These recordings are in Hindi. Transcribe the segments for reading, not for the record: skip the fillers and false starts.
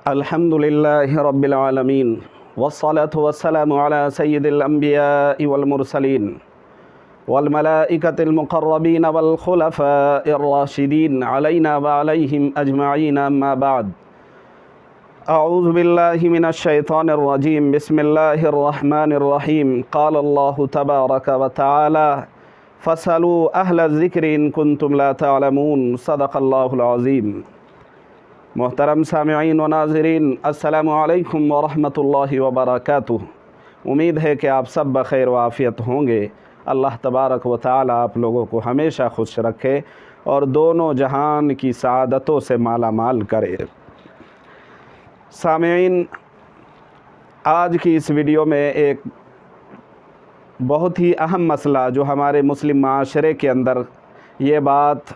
अल्हम्दुलिल्लाहि रब्बिल आलमीन वस्सलातु वस्सलामु अला सय्यिदिल अंबियाइ वल मुरसलीन वल मलाइकतिल मुक़र्रबीन वल खुलफ़ाइर राशिदीन अलैना व अलैहिम अजमईन अम्मा बाद। अऊज़ु बिल्लाहि मिनश शैतानिर रजीम बिस्मिल्लाहिर रहमानिर रहीम। क़ाल अल्लाहु तबारक व तआला फ़स्अलू अहलज़ ज़िक्रि इन कुन्तुम ला तअलमून। सदक़ल्लाहुल अज़ीम। मोहतरम सामिईन व नाज़रीन, अस्सलामु अलैकुम व रहमतुल्लाहि व बरकातुहू। उम्मीद है कि आप सब बख़ैर व आफ़ियत होंगे। अल्लाह तबारक व तआला आप लोगों को हमेशा खुश रखे और दोनों जहान की सआदतों से माला माल करे। सामिईन, आज की इस वीडियो में एक बहुत ही अहम मसला जो हमारे मुस्लिम माशरे के अंदर ये बात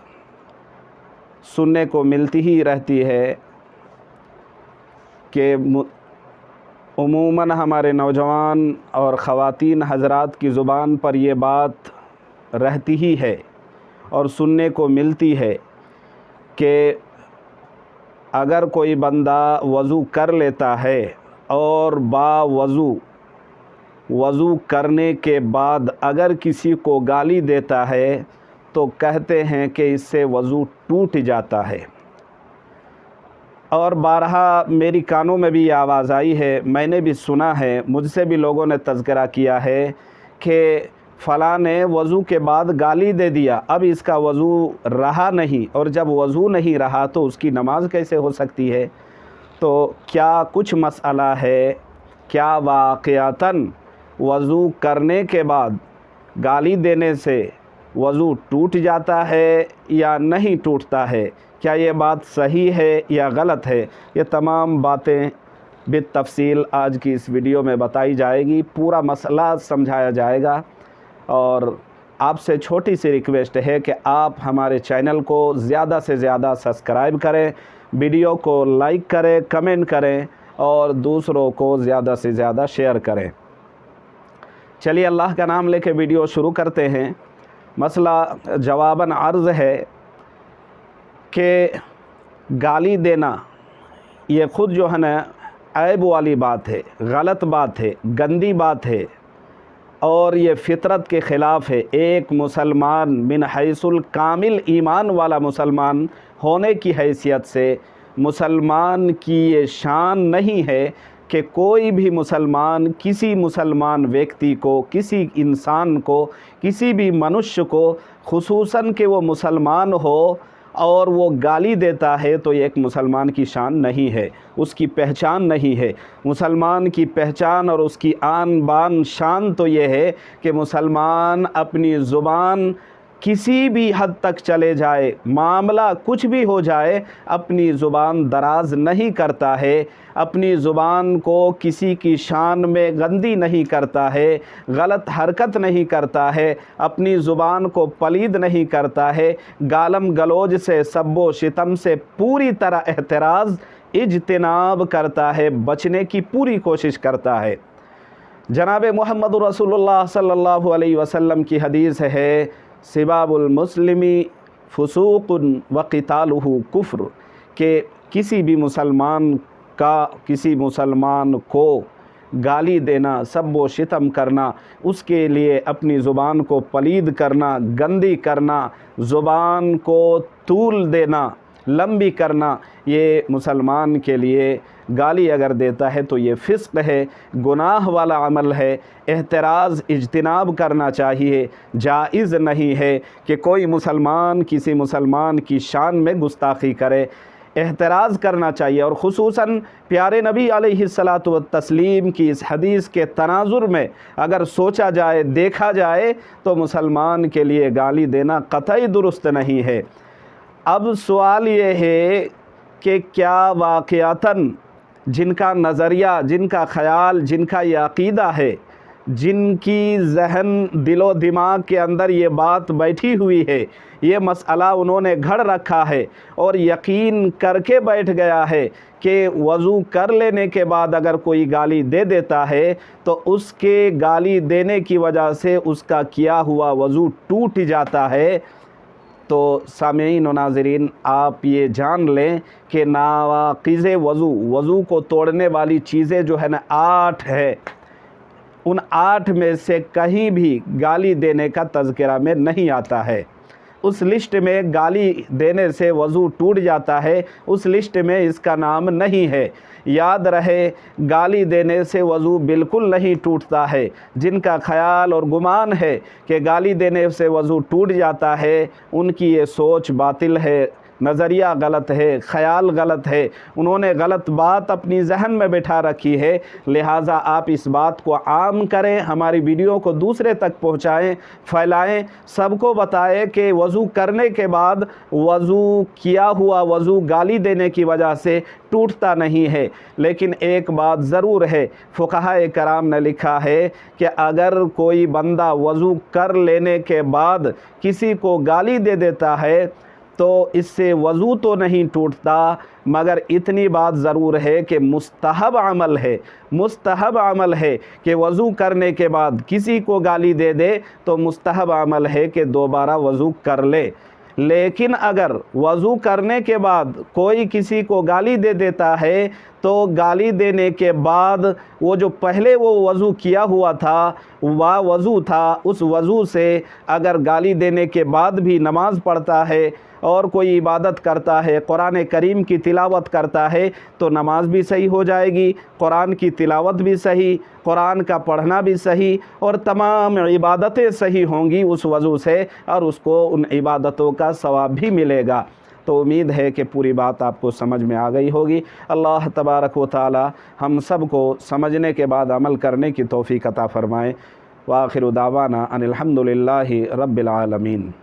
सुनने को मिलती ही रहती है कि उमूमन हमारे नौजवान और ख़वातीन हज़रात की ज़ुबान पर ये बात रहती ही है और सुनने को मिलती है कि अगर कोई बंदा वज़ू कर लेता है और वज़ू करने के बाद अगर किसी को गाली देता है तो कहते हैं कि इससे वज़ू टूट जाता है। और बारहा मेरी कानों में भी ये आवाज़ आई है, मैंने भी सुना है, मुझसे भी लोगों ने तज़किरा किया है कि फ़लाँ ने वज़ू के बाद गाली दे दिया, अब इसका वज़ू रहा नहीं, और जब वज़ू नहीं रहा तो उसकी नमाज कैसे हो सकती है। तो क्या कुछ मसला है, क्या वाक़यातन वज़ू करने के बाद गाली देने से वज़ू टूट जाता है या नहीं टूटता है, क्या ये बात सही है या गलत है। ये तमाम बातें बितफ़सील आज की इस वीडियो में बताई जाएगी, पूरा मसला समझाया जाएगा। और आपसे छोटी सी रिक्वेस्ट है कि आप हमारे चैनल को ज़्यादा से ज़्यादा सब्सक्राइब करें, वीडियो को लाइक करें, कमेंट करें और दूसरों को ज़्यादा से ज़्यादा शेयर करें। चलिए अल्लाह का नाम लेके वीडियो शुरू करते हैं। मसला जवाबन अर्ज़ है कि गाली देना ये ख़ुद जो है ना ऐब वाली बात है, गलत बात है, गंदी बात है और ये फ़ितरत के ख़िलाफ़ है। एक मुसलमान मिन हैसुल कामिल ईमान वाला मुसलमान होने की हैसियत से मुसलमान की ये शान नहीं है कि कोई भी मुसलमान किसी मुसलमान व्यक्ति को, किसी इंसान को, किसी भी मनुष्य को, खुसूसन कि वो मुसलमान हो और वो गाली देता है तो ये एक मुसलमान की शान नहीं है, उसकी पहचान नहीं है। मुसलमान की पहचान और उसकी आन बान शान तो ये है कि मुसलमान अपनी ज़ुबान किसी भी हद तक चले जाए, मामला कुछ भी हो जाए, अपनी ज़ुबान दराज नहीं करता है, अपनी ज़ुबान को किसी की शान में गंदी नहीं करता है, गलत हरकत नहीं करता है, अपनी ज़ुबान को पलीद नहीं करता है, गालम गलोज से, सब्बो शितम से पूरी तरह एहतराज़ इज्तिनाब करता है, बचने की पूरी कोशिश करता है। जनाब मुहम्मद रसूलुल्लाह सल्लल्लाहु अलैहि वसल्लम की हदीस है, सिबाबुल मुस्लिमी फुसूकुन व क़ितालुहु कुफ्र, के किसी भी मुसलमान का किसी मुसलमान को गाली देना, सब्बो शितम करना, उसके लिए अपनी ज़ुबान को पलीद करना, गंदी करना, ज़ुबान को तूल देना, लंबी करना, ये मुसलमान के लिए गाली अगर देता है तो ये फ़िस्क़ है, गुनाह वाला अमल है। एहतराज़ इज्तिनाब करना चाहिए, जायज़ नहीं है कि कोई मुसलमान किसी मुसलमान की शान में गुस्ताखी करे। एहतराज़ करना चाहिए और ख़ुसूसन प्यारे नबी अलैहिस्सलातु व तस्लीम की इस हदीस के तनाजुर में अगर सोचा जाए, देखा जाए तो मुसलमान के लिए गाली देना क़तई दुरुस्त नहीं है। अब सवाल ये है कि क्या वाक़यातन जिनका नज़रिया, जिनका ख़याल, जिनका ये अक़ीदा है, जिनकी जहन दिलो दिमाग के अंदर ये बात बैठी हुई है, ये मसला उन्होंने घड़ रखा है और यकीन करके बैठ गया है कि वज़ू कर लेने के बाद अगर कोई गाली दे देता है तो उसके गाली देने की वजह से उसका किया हुआ वज़ू टूट जाता है, तो सामीन व नाज़रीन, आप ये जान लें कि नावाक़िज़े वज़ू को तोड़ने वाली चीज़ें जो है ना 8 है। उन 8 में से कहीं भी गाली देने का तज़किरा में नहीं आता है। उस लिस्ट में गाली देने से वज़ू टूट जाता है, उस लिस्ट में इसका नाम नहीं है। याद रहे, गाली देने से वज़ू बिल्कुल नहीं टूटता है। जिनका ख़याल और गुमान है कि गाली देने से वज़ू टूट जाता है, उनकी ये सोच बातिल है, नज़रिया गलत है, ख़याल गलत है, उन्होंने गलत बात अपनी जहन में बिठा रखी है। लिहाजा आप इस बात को आम करें, हमारी वीडियो को दूसरे तक पहुंचाएं, फैलाएं, सबको बताएं कि वज़ू करने के बाद वज़ू किया हुआ वज़ू गाली देने की वजह से टूटता नहीं है। लेकिन एक बात ज़रूर है, फ़ुक़हा कराम ने लिखा है कि अगर कोई बंदा वज़ू कर लेने के बाद किसी को गाली दे देता है तो इससे वज़ू तो नहीं टूटता, मगर इतनी बात ज़रूर है कि मुस्तहब अमल है, मुस्तहब अमल है कि वज़ू करने के बाद किसी को गाली दे दे तो मुस्तहब अमल है कि दोबारा वज़ू कर ले। लेकिन अगर वज़ू करने के बाद कोई किसी को गाली दे देता है तो गाली देने के बाद वो जो पहले वो वज़ू किया हुआ था, वह वज़ू था, उस वज़ू से अगर गाली देने के बाद भी नमाज़ पढ़ता है और कोई इबादत करता है, कुरान करीम की तिलावत करता है, तो नमाज भी सही हो जाएगी, कुरान की तिलावत भी सही, कुरान का पढ़ना भी सही और तमाम इबादतें सही होंगी उस वज़ू से, और उसको उन इबादतों का सवाब भी मिलेगा। तो उम्मीद है कि पूरी बात आपको समझ में आ गई होगी। अल्लाह तबारक व तआला हम सब को समझने के बाद अमल करने की तौफ़ीक़ अता फ़रमाए। व आखिर दावाना अनिल हम्दुलिल्लाहि रब्बिल आलमीन।